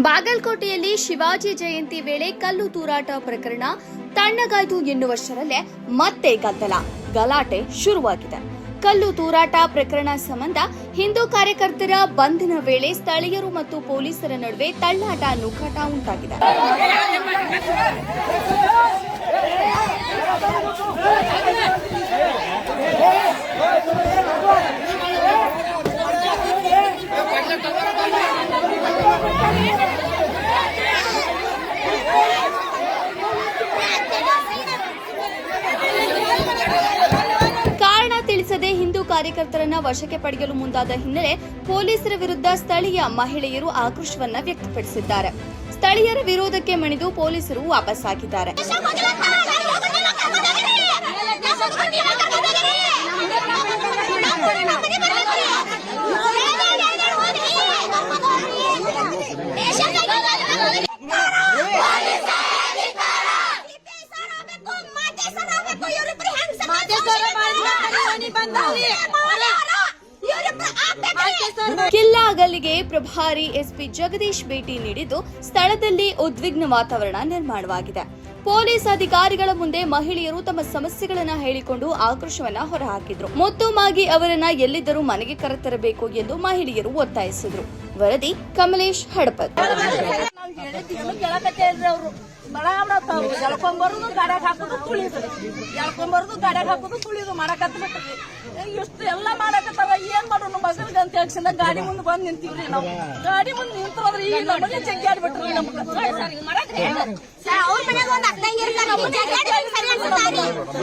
ಬಾಗಲಕೋಟೆಯಲ್ಲಿ ಶಿವಾಜಿ ಜಯಂತಿ ವೇಳೆ ಕಲ್ಲು ತೂರಾಟ ಪ್ರಕರಣ ತಣ್ಣಗಾಯ್ತು ಎನ್ನುವಷ್ಟರಲ್ಲೇ ಮತ್ತೆ ಗಲಾಟೆ ಶುರುವಾಗಿದೆ. ಕಲ್ಲು ತೂರಾಟ ಪ್ರಕರಣ ಸಂಬಂಧ ಹಿಂದೂ ಕಾರ್ಯಕರ್ತರ ಬಂಧನ ವೇಳೆ ಸ್ಥಳೀಯರು ಮತ್ತು ಪೊಲೀಸರ ನಡುವೆ ತಳ್ಳಾಟ ನೂಕಾಟ ಉಂಟಾಗಿದೆ. ಕಾರಣ ತಿಳಿಸದೆ ಹಿಂದೂ ಕಾರ್ಯಕರ್ತರನ್ನ ವಶಕ್ಕೆ ಪಡೆಯಲು ಮುಂದಾದ ಹಿನ್ನೆಲೆ ಪೊಲೀಸರ ವಿರುದ್ಧ ಸ್ಥಳೀಯ ಮಹಿಳೆಯರು ಆಕ್ರೋಶವನ್ನ ವ್ಯಕ್ತಪಡಿಸಿದ್ದಾರೆ. ಸ್ಥಳೀಯರ ವಿರೋಧಕ್ಕೆ ಮಣಿದು ಪೊಲೀಸರು ವಾಪಸ್ಸಾಗಿದ್ದಾರೆ. ಕಿಲ್ಲಾ ಗಲ್ಲಿಗೆ ಪ್ರಭಾರಿ ಎಸ್ಪಿ ಜಗದೀಶ್ ಭೇಟಿ ನೀಡಿದ್ದು ಸ್ಥಳದಲ್ಲಿ ಉದ್ವಿಗ್ನ ವಾತಾವರಣ ನಿರ್ಮಾಣವಾಗಿದೆ. ಪೊಲೀಸ್ ಅಧಿಕಾರಿಗಳ ಮುಂದೆ ಮಹಿಳೆಯರು ತಮ್ಮ ಸಮಸ್ಯೆಗಳನ್ನು ಹೇಳಿಕೊಂಡು ಆಕ್ರೋಶವನ್ನ ಹೊರಹಾಕಿದ್ರು. ಮುತ್ತುಮಾಗಿ ಅವರನ್ನ ಎಲ್ಲಿದ್ದರೂ ಮನೆಗೆ ಕರೆತರಬೇಕು ಎಂದು ಮಹಿಳೆಯರು ಒತ್ತಾಯಿಸಿದ್ರು. ವರದಿ ಕಮಲೇಶ್ ಹಡಪದ್. ಎಳ್ಕೊಂಬರುದು ಗಾಡ್ಯಾಗ ಹಾಕೋದು ತುಳಿದು ಮಾಡಕತ್ಬಿಟ್ರಿ. ಇಷ್ಟು ಎಲ್ಲ ಮಾಡಕತ್ತಾರ, ಏನ್ ಮಾಡೋಣ ಮಗಲ್ಗ ಅಂತ ಹೇಳ್ಸಿಂದ ಗಾಡಿ ಮುಂದೆ ಬಂದ್ ನಿಂತೀವ್ರಿ. ನಾವು ಗಾಡಿ ಮುಂದೆ ನಿಂತ್ರೋದ್ರಿ ಈ ನಮ್ಮನೆ ಜಗ್ಗಾಡ್ಬಿಟ್ರಿ. ನಮ್ಗೆ